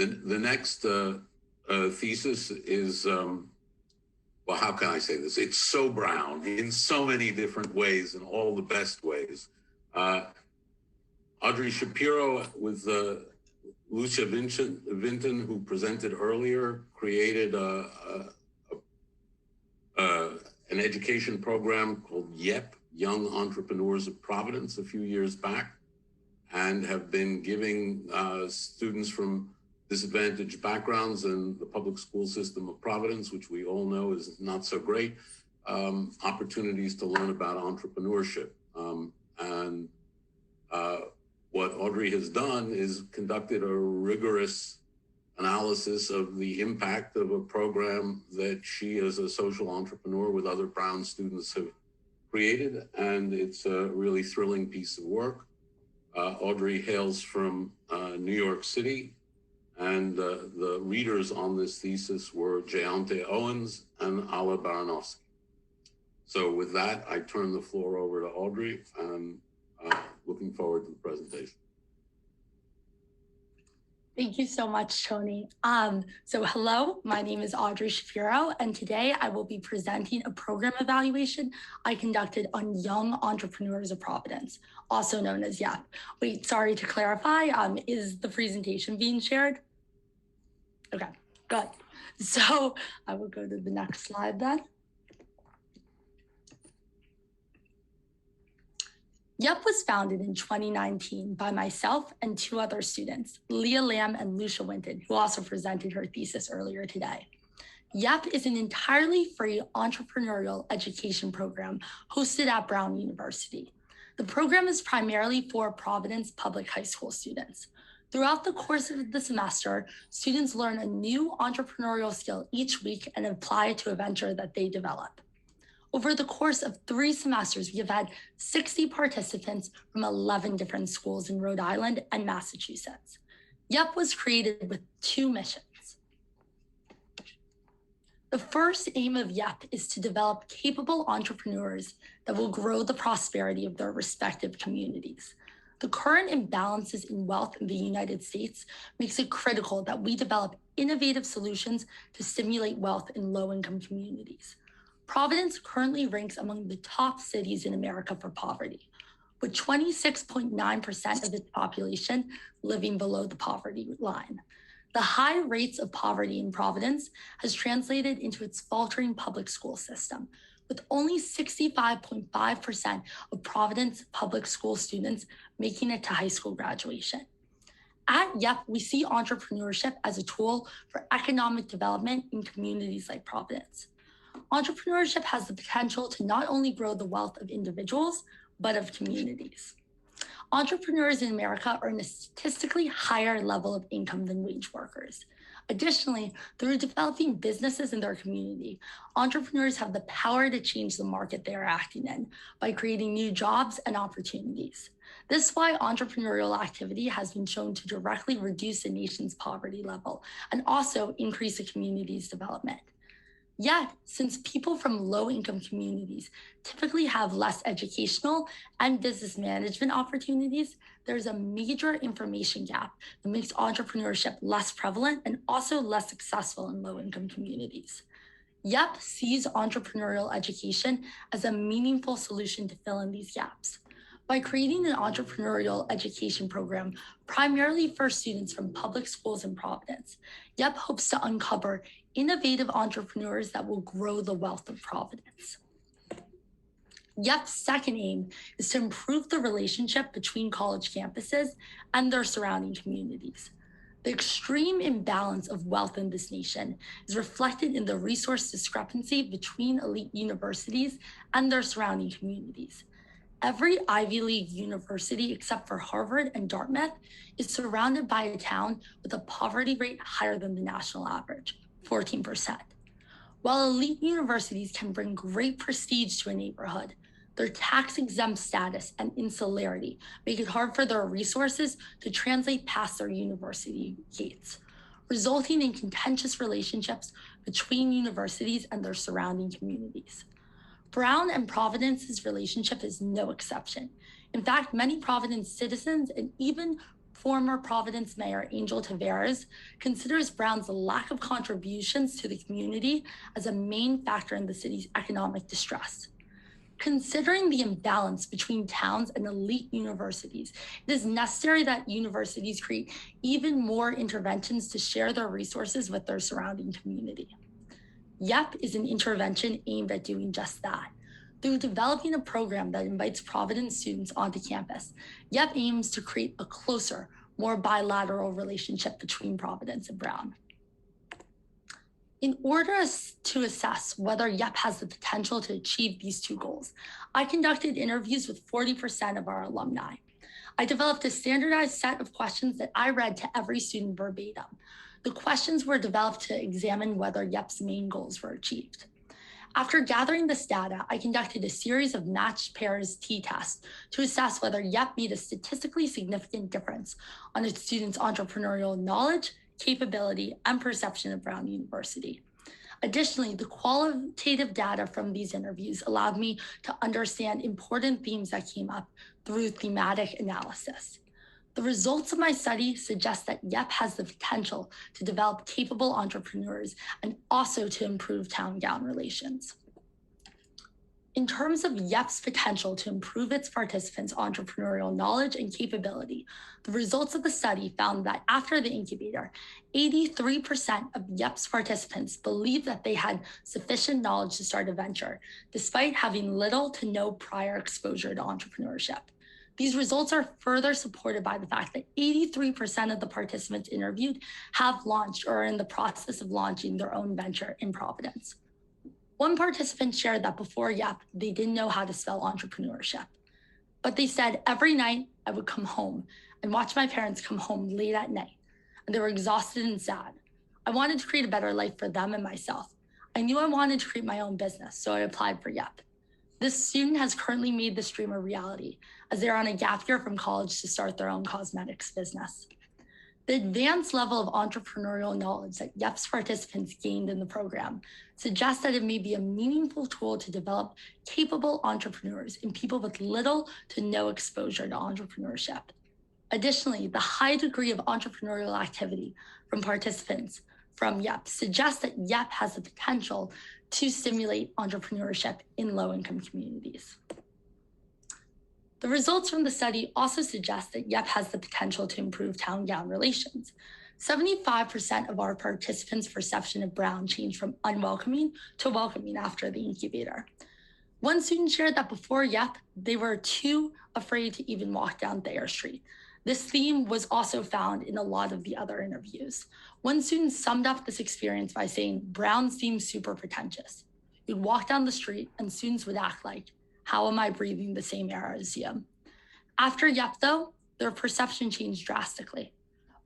The next thesis is, well, how can I say this? It's so brown in so many different ways, in all the best ways. Audrey Shapiro with Lucia Vinton, who presented earlier, created an education program called YEP, Young Entrepreneurs of Providence, a few years back, and have been giving students from disadvantaged backgrounds and the public school system of Providence, which we all know is not so great, opportunities to learn about entrepreneurship. What Audrey has done is conducted a rigorous analysis of the impact of a program that she, as a social entrepreneur with other Brown students, have created, and it's a really thrilling piece of work. Audrey hails from New York City, and the readers on this thesis were Jayante Owens and Alla Baranovsky. So with that, I turn the floor over to Audrey, and looking forward to the presentation. Thank you so much, Tony. So hello, my name is Audrey Shapiro, and today I will be presenting a program evaluation I conducted on Young Entrepreneurs of Providence, also known as YEP. Wait, sorry to clarify, is the presentation being shared? Okay, good. So I will go to the next slide then. YEP was founded in 2019 by myself and two other students, Leah Lamb and Lucia Winton, who also presented her thesis earlier today. YEP is an entirely free entrepreneurial education program hosted at Brown University. The program is primarily for Providence public high school students. Throughout the course of the semester, students learn a new entrepreneurial skill each week and apply it to a venture that they develop. Over the course of 3 semesters, we have had 60 participants from 11 different schools in Rhode Island and Massachusetts. YEP was created with 2 missions. The first aim of YEP is to develop capable entrepreneurs that will grow the prosperity of their respective communities. The current imbalances in wealth in the United States makes it critical that we develop innovative solutions to stimulate wealth in low-income communities. Providence currently ranks among the top cities in America for poverty, with 26.9% of its population living below the poverty line. The high rates of poverty in Providence has translated into its faltering public school system, with only 65.5% of Providence public school students making it to high school graduation. At YEP, we see entrepreneurship as a tool for economic development in communities like Providence. Entrepreneurship has the potential to not only grow the wealth of individuals, but of communities. Entrepreneurs in America earn a statistically higher level of income than wage workers. Additionally, through developing businesses in their community, entrepreneurs have the power to change the market they are acting in by creating new jobs and opportunities. This is why entrepreneurial activity has been shown to directly reduce the nation's poverty level and also increase a community's development. Yet, since people from low-income communities typically have less educational and business management opportunities, there's a major information gap that makes entrepreneurship less prevalent and also less successful in low-income communities. YEP sees entrepreneurial education as a meaningful solution to fill in these gaps. By creating an entrepreneurial education program primarily for students from public schools in Providence, YEP hopes to uncover innovative entrepreneurs that will grow the wealth of Providence. YEP's second aim is to improve the relationship between college campuses and their surrounding communities. The extreme imbalance of wealth in this nation is reflected in the resource discrepancy between elite universities and their surrounding communities. Every Ivy League university except for Harvard and Dartmouth is surrounded by a town with a poverty rate higher than the national average, 14%. While elite universities can bring great prestige to a neighborhood, their tax-exempt status and insularity make it hard for their resources to translate past their university gates, resulting in contentious relationships between universities and their surrounding communities. Brown and Providence's relationship is no exception. In fact, many Providence citizens and even former Providence Mayor Angel Taveras considers Brown's lack of contributions to the community as a main factor in the city's economic distress. Considering the imbalance between towns and elite universities, it is necessary that universities create even more interventions to share their resources with their surrounding community. YEP is an intervention aimed at doing just that. Through developing a program that invites Providence students onto campus, YEP aims to create a closer, more bilateral relationship between Providence and Brown. In order to assess whether YEP has the potential to achieve these two goals, I conducted interviews with 40% of our alumni. I developed a standardized set of questions that I read to every student verbatim. The questions were developed to examine whether YEP's main goals were achieved. After gathering this data, I conducted a series of matched pairs t-tests to assess whether YEP made a statistically significant difference on a student's entrepreneurial knowledge, capability, and perception of Brown University. Additionally, the qualitative data from these interviews allowed me to understand important themes that came up through thematic analysis. The results of my study suggest that YEP has the potential to develop capable entrepreneurs and also to improve town-gown relations. In terms of YEP's potential to improve its participants' entrepreneurial knowledge and capability, the results of the study found that after the incubator, 83% of YEP's participants believed that they had sufficient knowledge to start a venture, despite having little to no prior exposure to entrepreneurship. These results are further supported by the fact that 83% of the participants interviewed have launched or are in the process of launching their own venture in Providence. One participant shared that before YEP, they didn't know how to spell entrepreneurship. But they said every night I would come home and watch my parents come home late at night, and they were exhausted and sad. I wanted to create a better life for them and myself. I knew I wanted to create my own business, so I applied for YEP. This student has currently made this dream a reality, as they're on a gap year from college to start their own cosmetics business. The advanced level of entrepreneurial knowledge that YEP's participants gained in the program suggests that it may be a meaningful tool to develop capable entrepreneurs and people with little to no exposure to entrepreneurship. Additionally, the high degree of entrepreneurial activity from participants from YEP suggests that YEP has the potential to stimulate entrepreneurship in low-income communities. The results from the study also suggest that YEP has the potential to improve town-gown relations. 75% of our participants' perception of Brown changed from unwelcoming to welcoming after the incubator. One student shared that before YEP, they were too afraid to even walk down Thayer Street. This theme was also found in a lot of the other interviews. One student summed up this experience by saying, Brown seems super pretentious. You'd walk down the street and students would act like, how am I breathing the same air as you? After YEP, though, their perception changed drastically.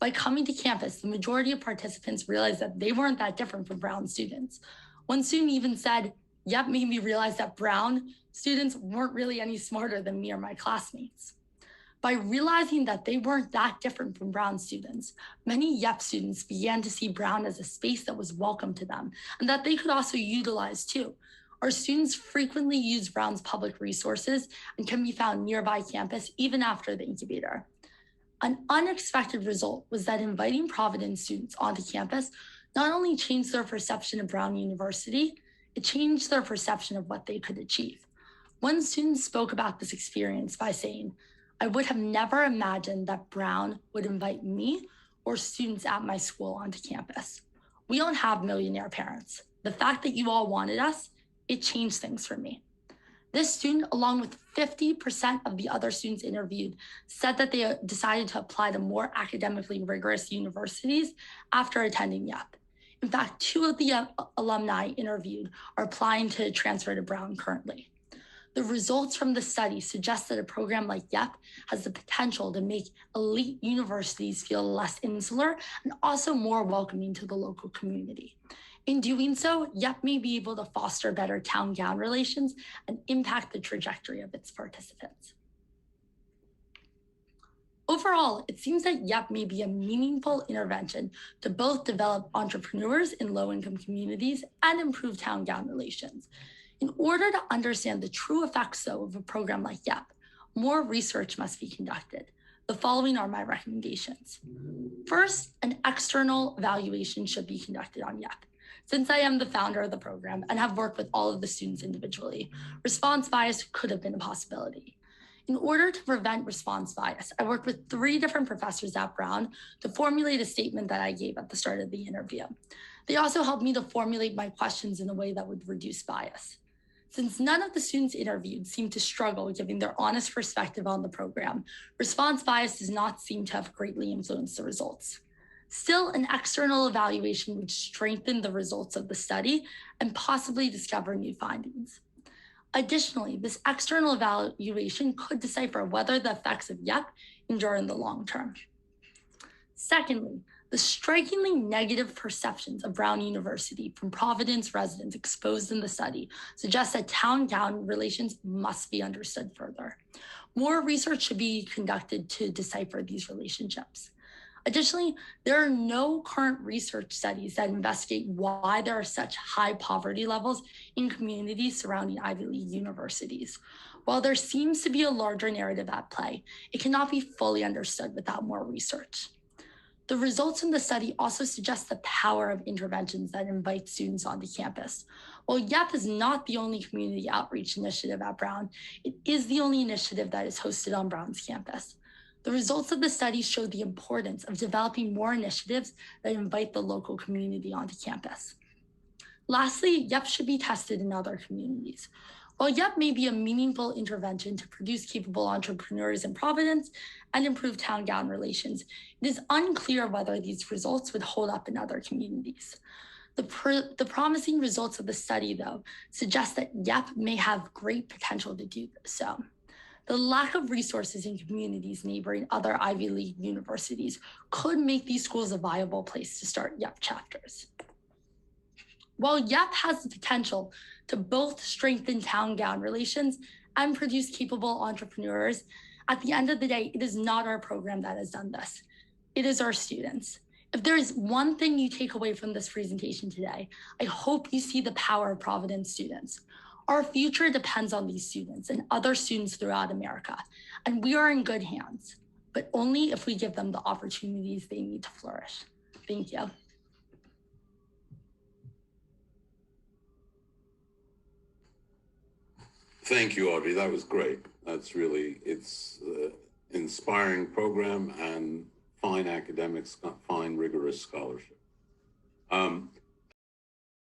By coming to campus, the majority of participants realized that they weren't that different from Brown students. One student even said, YEP made me realize that Brown students weren't really any smarter than me or my classmates. By realizing that they weren't that different from Brown students, many YEP students began to see Brown as a space that was welcome to them and that they could also utilize too. Our students frequently use Brown's public resources and can be found nearby campus even after the incubator. An unexpected result was that inviting Providence students onto campus not only changed their perception of Brown University, it changed their perception of what they could achieve. One student spoke about this experience by saying, I would have never imagined that Brown would invite me or students at my school onto campus. We don't have millionaire parents. The fact that you all wanted us, it changed things for me. This student, along with 50% of the other students interviewed, said that they decided to apply to more academically rigorous universities after attending YEP. In fact, 2 of the alumni interviewed are applying to transfer to Brown currently. The results from the study suggest that a program like YEP has the potential to make elite universities feel less insular and also more welcoming to the local community. In doing so, YEP may be able to foster better town-gown relations and impact the trajectory of its participants. Overall, it seems that YEP may be a meaningful intervention to both develop entrepreneurs in low-income communities and improve town-gown relations. In order to understand the true effects, though, of a program like YEP, more research must be conducted. The following are my recommendations. First, an external evaluation should be conducted on YEP. Since I am the founder of the program and have worked with all of the students individually, response bias could have been a possibility. In order to prevent response bias, I worked with 3 different professors at Brown to formulate a statement that I gave at the start of the interview. They also helped me to formulate my questions in a way that would reduce bias. Since none of the students interviewed seemed to struggle giving their honest perspective on the program, response bias does not seem to have greatly influenced the results. Still, an external evaluation would strengthen the results of the study and possibly discover new findings. Additionally, this external evaluation could decipher whether the effects of YEP endure in the long term. Secondly, the strikingly negative perceptions of Brown University from Providence residents exposed in the study suggest that town-gown relations must be understood further. More research should be conducted to decipher these relationships. Additionally, there are no current research studies that investigate why there are such high poverty levels in communities surrounding Ivy League universities. While there seems to be a larger narrative at play, it cannot be fully understood without more research. The results in the study also suggest the power of interventions that invite students onto campus. While YEP is not the only community outreach initiative at Brown, it is the only initiative that is hosted on Brown's campus. The results of the study show the importance of developing more initiatives that invite the local community onto campus. Lastly, YEP should be tested in other communities. While YEP may be a meaningful intervention to produce capable entrepreneurs in Providence and improve town-gown relations, it is unclear whether these results would hold up in other communities. The promising results of the study, though, suggest that YEP may have great potential to do so. The lack of resources in communities neighboring other Ivy League universities could make these schools a viable place to start YEP chapters. While YEP has the potential to both strengthen town-gown relations and produce capable entrepreneurs, at the end of the day, it is not our program that has done this. It is our students. If there is one thing you take away from this presentation today, I hope you see the power of Providence students. Our future depends on these students and other students throughout America, and we are in good hands, but only if we give them the opportunities they need to flourish. Thank you. Thank you, Audrey. That was great. It's inspiring program and fine academics, fine rigorous scholarship.